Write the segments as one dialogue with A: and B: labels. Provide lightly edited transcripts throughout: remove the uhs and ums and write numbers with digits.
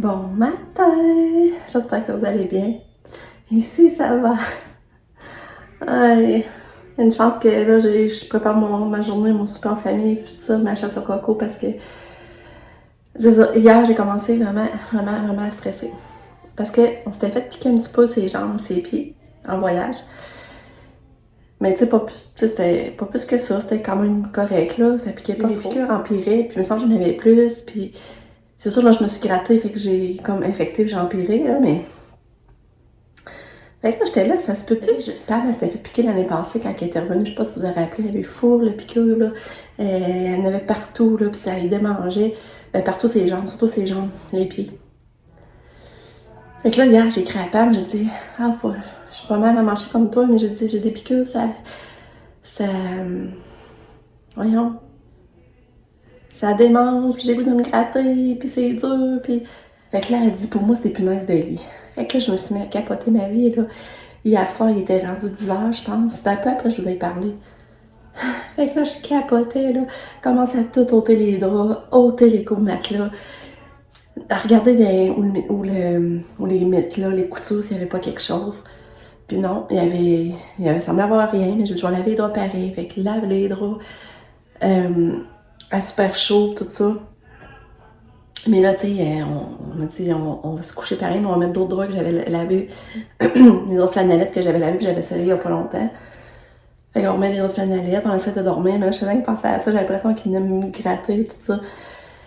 A: Bon matin! J'espère que vous allez bien. Ici, ça va. Aïe. Une chance que là, je prépare ma journée, mon souper en famille, puis tout ça, ma chasse au coco, parce que c'est ça, hier, j'ai commencé vraiment à stresser. Parce qu'on s'était fait piquer un petit peu ses jambes, ses pieds, en voyage. Mais tu sais, c'était pas plus que ça, c'était quand même correct, là. Ça piquait pas trop. Les piqûres empiraient, puis il me semble que j'en avais plus, puis c'est sûr, là, je me suis grattée, fait que j'ai comme infecté, puis j'ai empiré, là, mais... Fait que là, j'étais là, ça se peut-tu? Pam, elle s'était fait piquer l'année passée quand elle était revenue, je sais pas si vous avez rappelé, il y avait full de piqûres, là. Elle en avait partout, là, puis ça y démangeait. Partout ses jambes, surtout ses jambes, les pieds. Fait que là, hier, j'ai écrit à Pam, j'ai dit, je suis pas mal à manger comme toi, mais j'ai dit, j'ai des piqûres, voyons, ça démange, puis j'ai goût de me gratter, puis c'est dur, puis... Fait que là, elle dit, pour moi, c'est des punaises de lit. Fait que là, je me suis mis à capoter ma vie, là. Hier soir, il était rendu 10h, je pense. C'était un peu après que je vous ai parlé. Fait que là, je capotais, là. Commençais à tout ôter les draps, ôter les couverts-matelas, à regarder où les matelas, les coutures, s'il n'y avait pas quelque chose. Puis non, il y avait semblé avoir rien, mais j'ai dit, je vais laver les draps pareil. Fait que lave les draps, à super chaud, tout ça. Mais là, tu sais, on a dit, on va se coucher pareil, mais on va mettre d'autres draps que j'avais lavés, les autres flanellettes que j'avais lavées, que j'avais serrées il y a pas longtemps. Fait qu'on remet les autres flanellettes, on essaie de dormir, mais là, je faisais que penser à ça, j'ai l'impression qu'il venait me gratter, tout ça.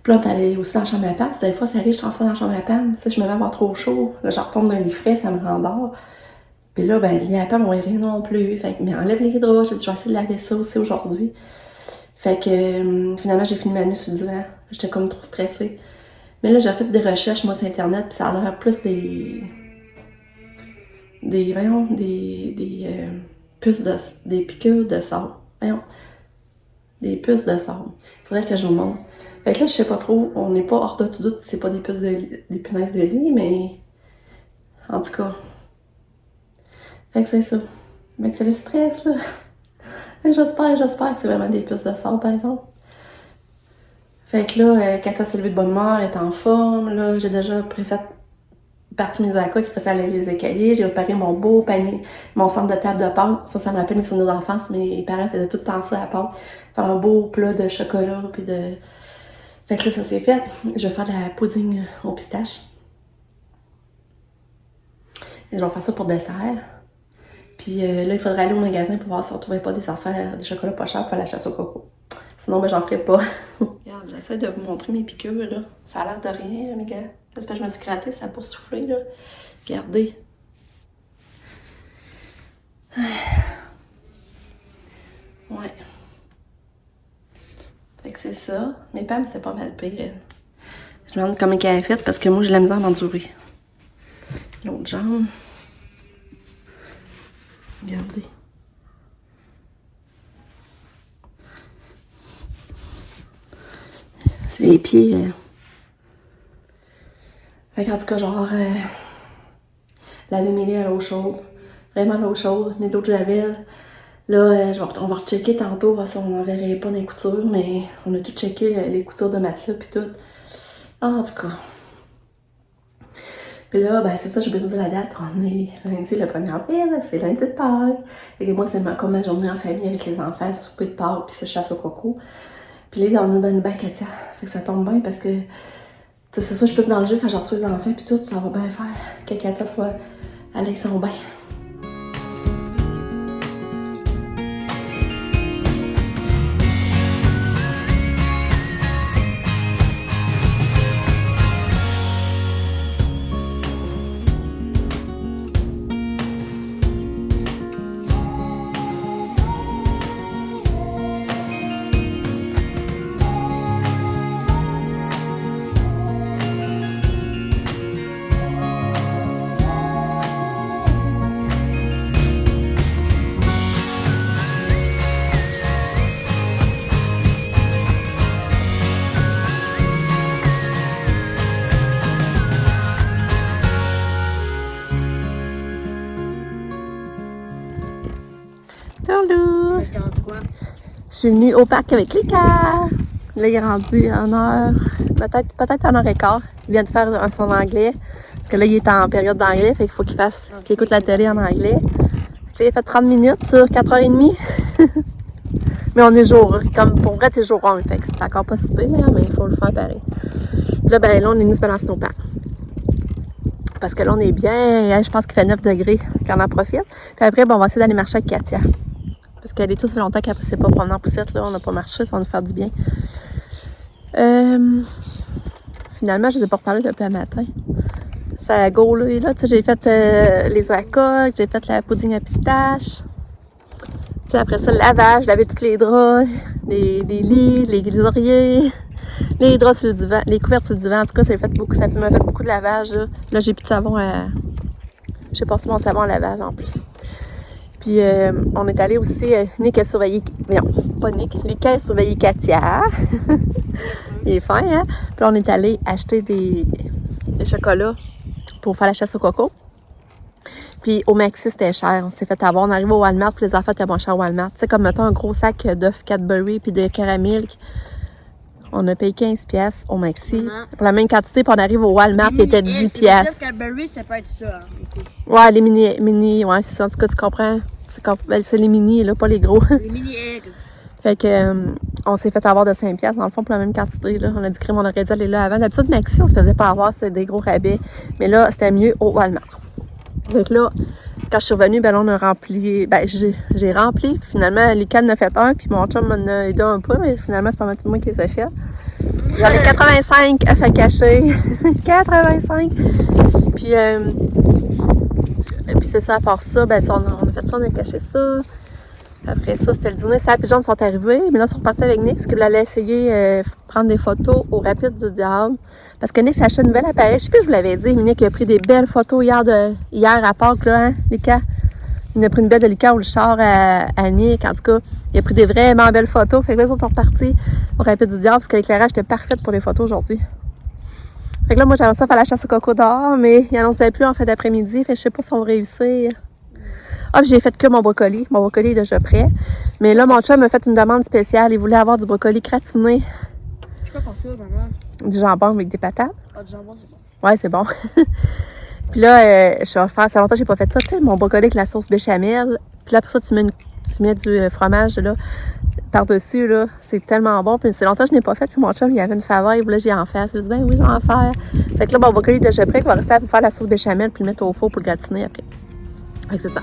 A: Puis là, on est allé aussi dans la chambre à Pam. Des fois, ça arrive, je transfère dans la chambre à Pam. Si je me mets à avoir trop chaud, là, je retombe dans un lit frais, ça me rendort. Puis là, ben, le lit à Pam, on voit rien non plus. Fait que, mais enlève les draps, j'ai dit, je vais essayer de laver ça aussi aujourd'hui. Fait que, finalement, j'ai fini ma nuit sur le divan. J'étais comme trop stressée. Mais là, j'ai fait des recherches, moi, sur Internet, puis ça a l'air plus des piqûres de sable. Voyons, des puces de sable. Faudrait que je vous montre. Fait que là, je sais pas trop, on n'est pas hors de tout doute, c'est pas des punaises de lit, mais en tout cas. Fait que c'est ça. Fait que c'est le stress, là. Fait que j'espère que c'est vraiment des puces de sable, par exemple. Fait que là, quand ça s'est levé de bonne humeur, elle est en forme. Là, j'ai déjà préfait partie mes aquas qui faisaient aller les escaliers. J'ai préparé mon beau panier, mon centre de table de pâtes. Ça me rappelle mes souvenirs d'enfance. Mes parents faisaient tout le temps ça à pâtes. Faire un beau plat de chocolat, puis de... Fait que là, ça s'est fait. Je vais faire de la pudding au pistache. Et je vais faire ça pour dessert. Puis là, il faudrait aller au magasin pour voir si on ne trouvait pas des affaires, des chocolats pas chers pour faire la chasse au coco. Sinon, ben, j'en ferai pas. Regarde, j'essaie de vous montrer mes piqûres, là. Ça a l'air de rien, là, mes gars. Parce que je me suis grattée, ça a pas soufflé, là. Regardez. Ouais. Fait que c'est ça. Mes Pam, c'était pas mal pire. Je me demande comment elle a fait parce que moi, j'ai la misère à m'endurer. L'autre jambe. Regardez. C'est les pieds. Fait qu'en tout cas, genre, laver mes lits à l'eau chaude. Vraiment à l'eau chaude. Mes d'autres javel. Là, on va rechecker tantôt parce qu'on n'en verrait pas dans les coutures, mais on a tout checké les coutures de matelas pis tout. En tout cas. Puis là, ben c'est ça, je vais vous dire la date. On est lundi le 1er avril, c'est lundi de Pâques. Fait que moi, c'est comme ma journée en famille avec les enfants, souper de Pâques puis c'est chasse au coco. Puis là, on a donné le bain à Katia. Fait que ça tombe bien parce que, c'est ça, je peux dans le jeu quand j'en reçois les enfants puis tout, ça va bien faire que Katia soit avec son bain. Salut! Je suis venue au parc avec Lucas. Là, il est rendu 1h, peut-être 1h15. vient de faire son anglais. Parce que là, il est en période d'anglais, fait qu'il faut qu'il écoute la télé en anglais. Fait qu'il a fait 30 minutes sur 4h30. Mais on est jour, comme pour vrai, t'es jour 1, fait que c'est encore pas si pire, mais il faut le faire pareil. Puis là, ben là, on est venu se balancer nos parcs. Parce que là, on est bien, je pense qu'il fait 9 degrés, qu'on en profite. Puis après, ben, on va essayer d'aller marcher avec Katia. Parce qu'elle est tous fait longtemps qu'elle ne s'est pas promenée en poussette, là, on n'a pas marché, ça va nous faire du bien. Finalement, je ne les ai pas reparlé depuis le matin. Ça go, là, tu sais, j'ai fait les acoques, j'ai fait la pudding à pistache. Tu sais, après ça, le lavage, laver tous les draps, les lits, les oreillers, les draps sur le divan, les couvertes sur le divan. En tout cas, ça m'a fait beaucoup de lavage, là. Là, j'ai plus de savon à... J'ai passé mon savon à lavage, en plus. Puis, on est allé aussi... Nick a surveillé... Non, pas Nick. Lucas a surveillé Katia. Il est fin, hein? Puis, on est allé acheter des chocolats pour faire la chasse au coco. Puis au Maxi, c'était cher. On s'est fait avoir. On arrive au Walmart, puis les affaires étaient moins chères au Walmart. Tu sais, comme mettons un gros sac d'œufs Cadbury puis de caramilk. On a payé 15$ au Maxi. Pour la même quantité, puis on arrive au Walmart, il était 10$.
B: Les œufs Cadbury, ça peut être ça. Hein,
A: ouais, les mini, ouais, c'est ça. En tout cas, tu comprends. C'est les mini, là, pas les gros.
B: Les mini eggs.
A: Fait que, on s'est fait avoir de 5$ dans le fond pour la même quantité, là. On a dit que on aurait dû aller là avant. D'habitude, Maxi, on se faisait pas avoir, c'est des gros rabais. Mais là, c'était mieux au Walmart. Donc là, quand je suis revenue, ben là, on a rempli. Ben, j'ai rempli. Finalement, Lucas en a fait un, puis mon chum m'en a aidé un peu, mais finalement, c'est pas mal tout le monde qui les a fait. J'en ai 85 à faire cacher. 85! Puis c'est ça, à part ça, ben, on a fait ça, on a caché ça. Après ça, c'était le dîner. Ça, les gens sont arrivés, mais là, ils sont repartis avec Nick, parce qu'il allait essayer prendre des photos au Rapide du Diable. Parce que Nick s'est acheté un nouvel appareil. Je sais plus si je vous l'avais dit, mais Nick a pris des belles photos hier à Pâques, là, hein, Lucas? Il a pris une belle de Lucas au char à Nick. En tout cas, il a pris des vraiment belles photos. Fait que là, ils sont repartis au Rapide du Diable, parce que l'éclairage était parfait pour les photos aujourd'hui. Fait que là, moi, j'avais ça faire la chasse au coco dehors, mais il annonçait plus en fin d'après-midi. Fait que je sais pas si on va réussir. Ah, puis j'ai fait que mon brocoli. Mon brocoli est déjà prêt. Mais là, mon chum m'a fait une demande spéciale. Il voulait avoir du brocoli gratiné.
B: C'est quoi qu'on fait, maman?
A: Du jambon avec des patates.
B: Ah, du jambon, c'est bon.
A: Ouais, c'est bon. Puis là, je vais faire... Ça fait longtemps que j'ai pas fait ça. Tu sais, mon brocoli avec la sauce béchamel. Puis là, après ça, tu mets du fromage, là, par-dessus, là. C'est tellement bon. Puis c'est longtemps que je n'ai pas fait. Puis mon chum, il avait une faveur. Il voulait que j'y en fasse. Je lui ai dit, ben oui, je vais en faire. Fait que là, mon brocoli est déjà prêt. Puis il va rester à faire la sauce béchamel. Puis le mettre au four pour le gratiner après. Fait que c'est ça.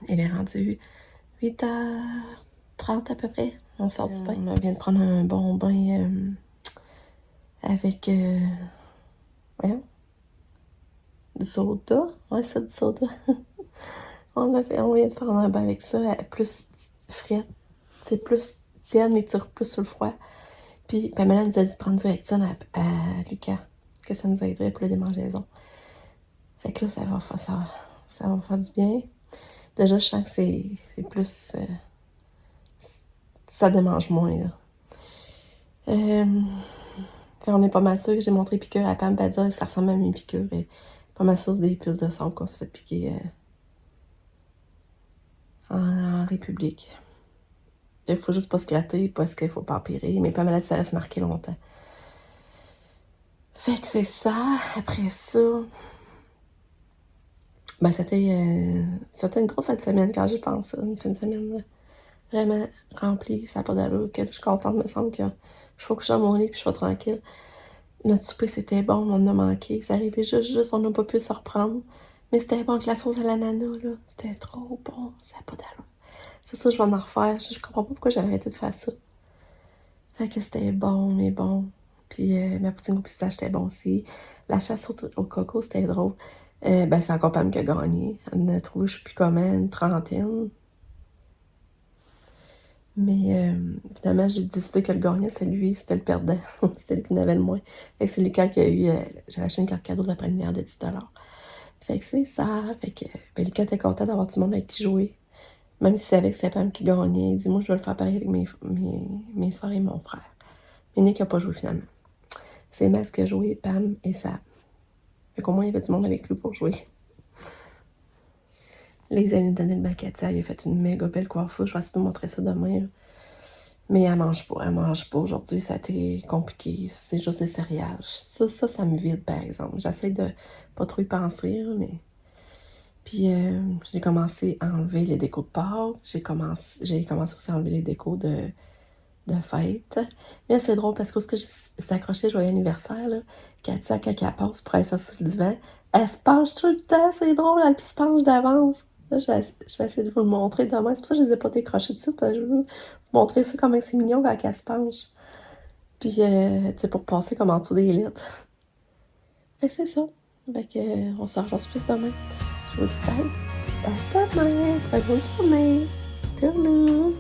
A: Il est rendu 8h30 à peu près. On sort du bain. On vient de prendre un bon bain avec voyons, du soda. Ouais, ça, du soda. On vient de faire un bain avec ça, plus frais. C'est plus tiède, mais tire plus sur le froid. Puis Pamela nous a dit de prendre du Rectine à Lucas, que ça nous aiderait pour la démangeaison. Fait que là, ça va faire du bien. Déjà, je sens que c'est plus... ça démange moins, là. On est pas mal sûr que j'ai montré piqûre à Pam, dire ça ressemble à mes piqûres. Et pas mal sûr des puces de sang qu'on s'est fait piquer en République. Il faut juste pas se gratter parce qu'il faut pas empirer. Mais pas mal ça reste marqué longtemps. Fait que c'est ça. Après ça... Ben, c'était une grosse fin de semaine quand j'y pense. Une fin de semaine vraiment remplie, ça n'a pas d'allure. Que je suis contente, me semble que je suis pas couchée dans mon lit puis je suis pas tranquille. Notre souper, c'était bon, on en a manqué. Ça arrivait juste, on n'a pas pu se reprendre. Mais c'était bon avec la sauce à l'ananas, là. C'était trop bon, ça n'a pas d'allure. C'est ça, je vais en refaire. Je comprends pas pourquoi j'avais arrêté de faire ça. Fait que c'était bon, mais bon. Puis ma poutine au pistache, c'était bon aussi. La chasse au coco, c'était drôle. Ben, c'est encore Pam qui a gagné. Elle en a trouvé, je sais plus comment, une trentaine. Mais finalement, j'ai décidé que le gagnant, c'est lui, c'était le perdant. C'était lui qui en avait le moins. Fait que c'est Lucas qui a eu. J'ai acheté une carte cadeau de la préliminaire de 10$. Fait que c'est ça. Fait que ben, Lucas était content d'avoir tout le monde avec qui jouer. Même si c'est avec sa femme qui gagnait. Il dit, moi, je vais le faire pareil avec mes soeurs et mon frère. Mais Nick n'a pas joué finalement. C'est Max qui a joué, Pam et Sam. Fait qu'au moins, il y avait du monde avec lui pour jouer. Les amis de Daniel Bacatia, il a fait une méga belle coiffure. Je vais essayer de vous montrer ça demain. Là. Mais elle mange pas aujourd'hui, ça a été compliqué. C'est juste des céréales. Ça me vide, par exemple. J'essaie de pas trop y penser, là, mais... Puis j'ai commencé à enlever les décos de Pâques. J'ai commencé aussi à enlever les décos de fête. Mais c'est drôle parce que ce que j'ai s'accroché joyeux anniversaire, là, Katia, quand elle passe pour aller sur le divan, elle se penche tout le temps, c'est drôle, elle se penche d'avance. Là, je vais essayer de vous le montrer demain. C'est pour ça que je ne les ai pas décrochés dessus, parce que je veux vous montrer ça comment c'est mignon quand elle se penche. Puis, tu sais, pour passer comme en dessous des litres. Fait que c'est ça. Fait que, on se rejoint plus demain. Je vous dis bye. À demain. Bonne journée. Tournou.